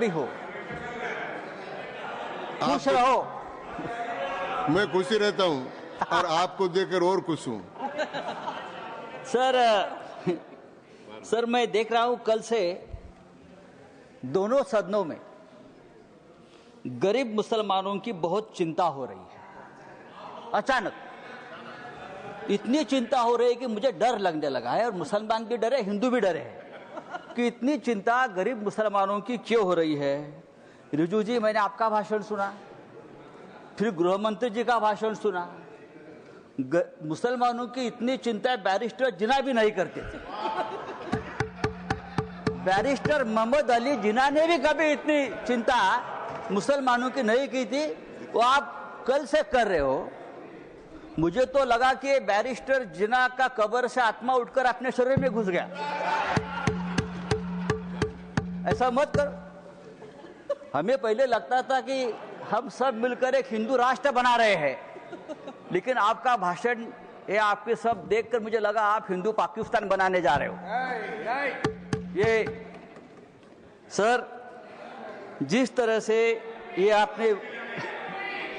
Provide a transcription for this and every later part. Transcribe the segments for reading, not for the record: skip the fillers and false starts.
भी हो। खुश रहो। मैं खुश ही रहता हूँ और आपको देखकर और खुश हूँ। सर मैं देख रहा हूं कल से दोनों सदनों में गरीब मुसलमानों की बहुत चिंता हो रही है। अचानक इतनी चिंता हो रही है कि मुझे डर लगने लगा है, और मुसलमान भी डरे, हिंदू भी डरे हैं कि इतनी चिंता गरीब मुसलमानों की क्यों हो रही है। रिजू जी, मैंने आपका भाषण सुना, फिर गृह मंत्री जी का भाषण सुना। मुसलमानों की इतनी चिंता बैरिस्टर जिन्ना भी नहीं करते थे। बैरिस्टर मोहम्मद अली जिन्ना ने भी कभी इतनी चिंता मुसलमानों की नहीं की थी, वो आप कल से कर रहे हो। मुझे तो लगा कि बैरिस्टर जिन्ना का कब्र से आत्मा उठकर अपने शरीर में घुस गया। ऐसा मत करो। हमें पहले लगता था कि हम सब मिलकर एक हिंदू राष्ट्र बना रहे हैं, लेकिन आपका भाषण ये आपके सब देखकर मुझे लगा आप हिंदू पाकिस्तान बनाने जा रहे हो। ये सर, जिस तरह से ये आपने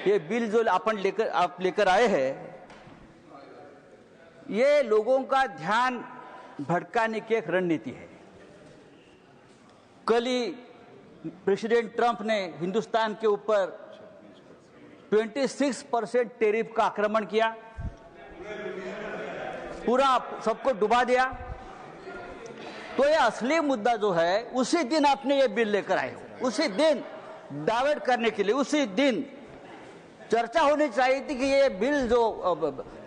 ये बिल जो आप लेकर आए हैं, ये लोगों का ध्यान भटकाने की एक रणनीति है। कल ही प्रेसिडेंट ट्रंप ने हिंदुस्तान के ऊपर 26% टैरिफ का आक्रमण किया, पूरा सबको डुबा दिया। तो ये असली मुद्दा जो है, उसी दिन आपने ये बिल लेकर आए हो, उसी दिन डाइवर्ट करने के लिए, उसी दिन चर्चा होनी चाहिए थी कि ये बिल जो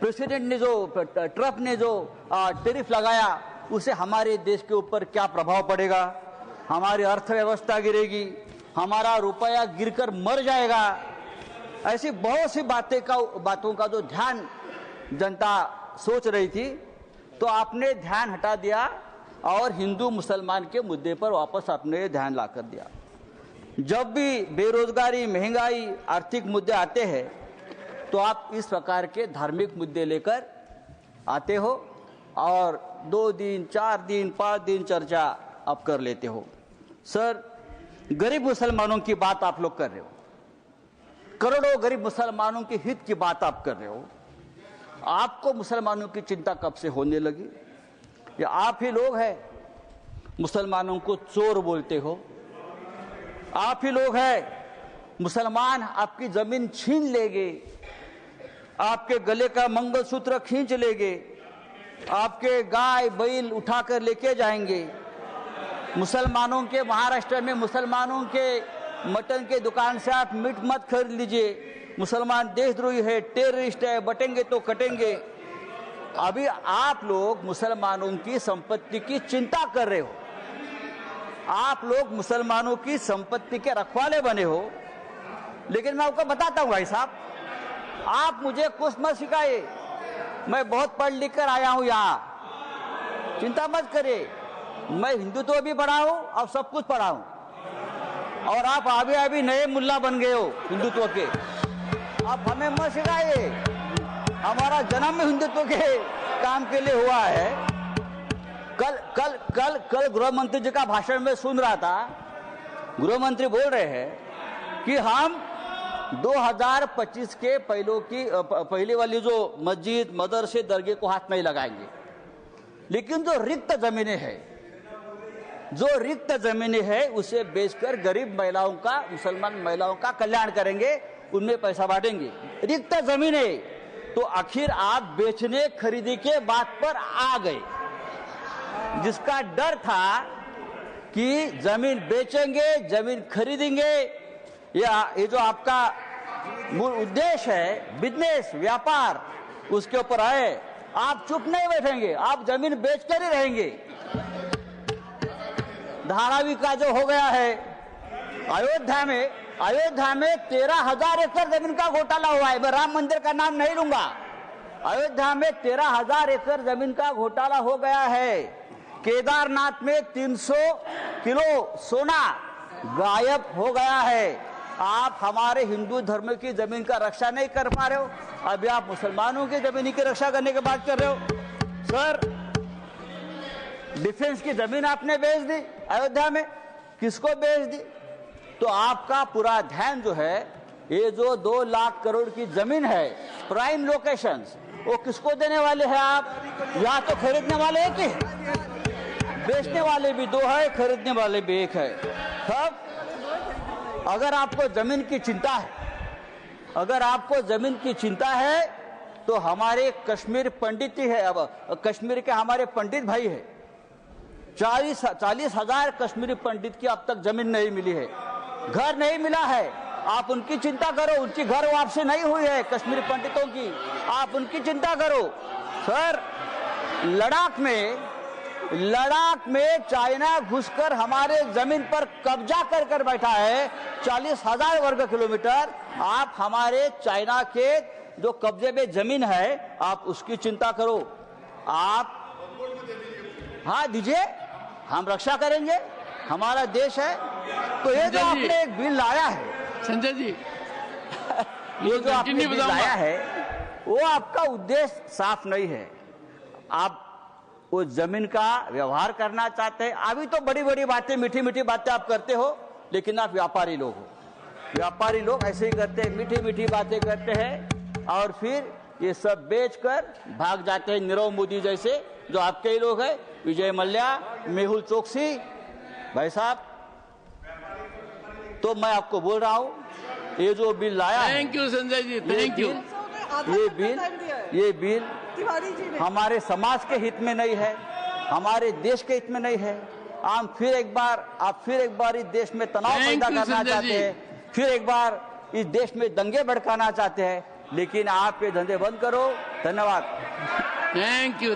प्रेसिडेंट ने, जो ट्रंप ने जो टैरिफ लगाया, उसे हमारे देश के ऊपर क्या प्रभाव पड़ेगा, हमारी अर्थव्यवस्था गिरेगी, हमारा रुपया गिरकर मर जाएगा। ऐसी बहुत सी बातों का जो ध्यान जनता सोच रही थी, तो आपने ध्यान हटा दिया और हिंदू मुसलमान के मुद्दे पर वापस आपने ध्यान ला कर दिया। जब भी बेरोजगारी, महंगाई, आर्थिक मुद्दे आते हैं, तो आप इस प्रकार के धार्मिक मुद्दे लेकर आते हो और 2 दिन, 4 दिन, 5 दिन चर्चा आप कर लेते हो। सर, गरीब मुसलमानों की बात आप लोग कर रहे हो, करोड़ों गरीब मुसलमानों के हित की बात आप कर रहे हो। आपको मुसलमानों की चिंता कब से होने लगी? या आप ही लोग हैं मुसलमानों को चोर बोलते हो? आप ही लोग हैं मुसलमान आपकी जमीन छीन लेंगे, आपके गले का मंगलसूत्र खींच लेंगे, आपके गाय बैल उठाकर लेके जाएंगे। मुसलमानों के, महाराष्ट्र में मुसलमानों के मटन के दुकान से आप मीट मत खरीद लीजिए, मुसलमान देशद्रोही है, टेररिस्ट है, बटेंगे तो कटेंगे। अभी आप लोग मुसलमानों की संपत्ति की चिंता कर रहे हो, आप लोग मुसलमानों की संपत्ति के रखवाले बने हो। लेकिन मैं आपको बताता हूं भाई साहब, आप मुझे कुछ मत सिखाइए, मैं बहुत पढ़ लिख कर आया हूं यहाँ, चिंता मत करिए। मैं हिंदुत्व भी पढ़ा हूं और सब कुछ पढ़ा हूं, और आप अभी नए मुल्ला बन गए हो हिंदुत्व के। आप हमें मत सिखाइए, हमारा जन्म हिंदुत्व के काम के लिए हुआ है। कल गृह मंत्री जी का भाषण में सुन रहा था, गृह मंत्री बोल रहे हैं कि हम 2025 के पहले वाली जो मस्जिद, मदरसे, दरगाह को हाथ नहीं लगाएंगे, लेकिन जो रिक्त जमीनें हैं उसे बेचकर गरीब महिलाओं का, मुसलमान महिलाओं का कल्याण करेंगे, उनमें पैसा बांटेंगे। रिक्त जमीनें, तो आखिर आप बेचने खरीदी के बात पर आ गए। जिसका डर था कि जमीन बेचेंगे, जमीन खरीदेंगे, या ये जो आपका मूल उद्देश्य है बिजनेस, व्यापार, उसके ऊपर आए, आप चुप नहीं बैठेंगे, आप जमीन बेचकर ही रहेंगे। धारावी का जो हो गया है अयोध्या में 13,000 एकड़ जमीन का घोटाला हुआ है। मैं राम मंदिर का नाम नहीं लूंगा। अयोध्या में 13,000 एकड़ जमीन का घोटाला हो गया है। केदारनाथ में 300 किलो सोना गायब हो गया है। आप हमारे हिंदू धर्म की जमीन का रक्षा नहीं कर पा रहे हो, अभी आप मुसलमानों की जमीन की रक्षा करने की बात कर रहे हो। सर, डिफेंस की जमीन आपने बेच दी अयोध्या में, किसको बेच दी? तो आपका पूरा ध्यान जो है, ये जो 2 लाख करोड़ की जमीन है प्राइम लोकेशंस, वो किसको देने वाले हैं आप? या तो खरीदने वाले एक ही है, बेचने वाले भी 2 है, खरीदने वाले भी 1 है। तब अगर आपको जमीन की चिंता है, अगर आपको जमीन की चिंता है, तो हमारे कश्मीर पंडित ही है, अब कश्मीर के हमारे पंडित भाई है, 40,000 कश्मीरी पंडित की अब तक जमीन नहीं मिली है, घर नहीं मिला है। आप उनकी चिंता करो, उनकी घर वापसी नहीं हुई है कश्मीरी पंडितों की, आप उनकी चिंता करो। सर, लद्दाख में चाइना घुसकर हमारे जमीन पर कब्जा कर बैठा है, 40,000 वर्ग किलोमीटर। आप हमारे चाइना के जो कब्जे में जमीन है, आप उसकी चिंता करो। आप हाँ दीजिए, हम रक्षा करेंगे, हमारा देश है। तो ये जो आपने एक बिल लाया है संजय जी, ये जो आपने बिल लाया है, वो आपका उद्देश्य साफ नहीं है। आप वो जमीन का व्यवहार करना चाहते हैं। अभी तो बड़ी बड़ी बातें, मीठी मीठी बातें आप करते हो, लेकिन आप व्यापारी लोग हो। व्यापारी लोग ऐसे ही करते हैं, मीठी मीठी बातें करते हैं और फिर ये सब बेचकर भाग जाते हैं। नीरव मोदी जैसे जो आपके ही लोग हैं, विजय मल्ल्या, मेहुल चोकसी भाई साहब। तो मैं आपको बोल रहा हूं, ये जो बिल लाया है, thank you Sanjay ji, thank you. ये बिल हमारे समाज के हित में नहीं है, हमारे देश के हित में नहीं है। आप फिर एक बार इस देश में तनाव पैदा करना चाहते हैं, फिर एक बार इस देश में दंगे भड़काना चाहते हैं, लेकिन आप ये धंधे बंद करो। धन्यवाद। Thank you.